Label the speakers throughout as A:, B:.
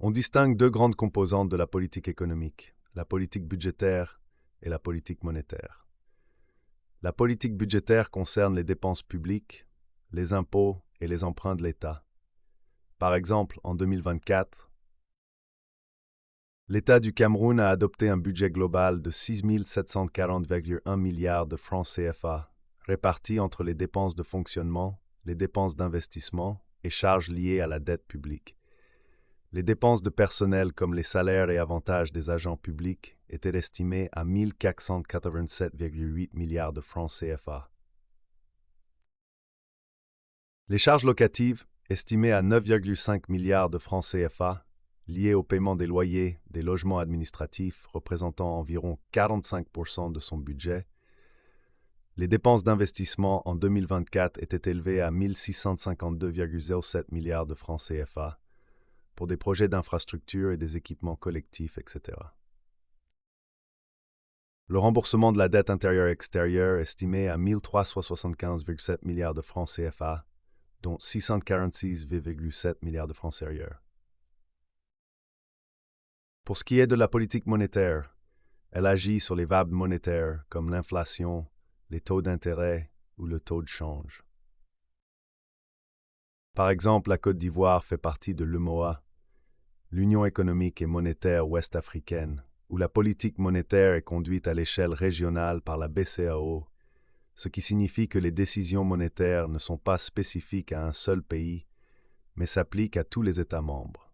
A: On distingue deux grandes composantes de la politique économique, la politique budgétaire et la politique monétaire. La politique budgétaire concerne les dépenses publiques, les impôts et les emprunts de l'État. Par exemple, en 2024, l'État du Cameroun a adopté un budget global de 6 740,1 milliards de francs CFA, répartis entre les dépenses de fonctionnement, les dépenses d'investissement et charges liées à la dette publique. Les dépenses de personnel comme les salaires et avantages des agents publics étaient estimées à 1 487,8 milliards de francs CFA. Les charges locatives, estimées à 9,5 milliards de francs CFA, liées au paiement des loyers des logements administratifs représentant environ 45% de son budget. Les dépenses d'investissement en 2024 étaient élevées à 1 652,07 milliards de francs CFA pour des projets d'infrastructures et des équipements collectifs, etc. Le remboursement de la dette intérieure-extérieure estimé à 1 375,7 milliards de francs CFA, dont 646,7 milliards de francs CFA. Pour ce qui est de la politique monétaire, elle agit sur les variables monétaires comme l'inflation, les taux d'intérêt ou le taux de change. Par exemple, la Côte d'Ivoire fait partie de l'UEMOA, l'Union économique et monétaire ouest-africaine, où la politique monétaire est conduite à l'échelle régionale par la BCEAO, ce qui signifie que les décisions monétaires ne sont pas spécifiques à un seul pays, mais s'appliquent à tous les États membres.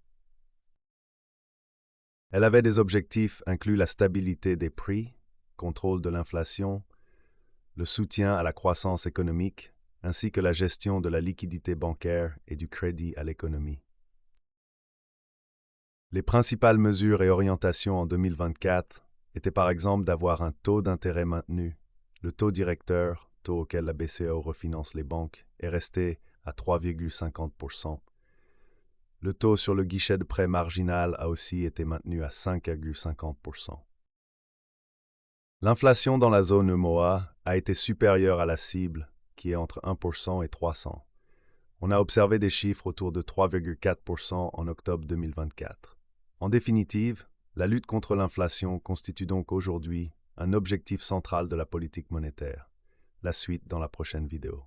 A: Elle avait des objectifs incluant la stabilité des prix, contrôle de l'inflation, le soutien à la croissance économique, ainsi que la gestion de la liquidité bancaire et du crédit à l'économie. Les principales mesures et orientations en 2024 étaient par exemple d'avoir un taux d'intérêt maintenu. Le taux directeur, taux auquel la BCEAO refinance les banques, est resté à 3,50%. Le taux sur le guichet de prêt marginal a aussi été maintenu à 5,50%. L'inflation dans la zone EMOA a été supérieure à la cible, qui est entre 1% et 300. On a observé des chiffres autour de 3,4% en octobre 2024. En définitive, la lutte contre l'inflation constitue donc aujourd'hui un objectif central de la politique monétaire. La suite dans la prochaine vidéo.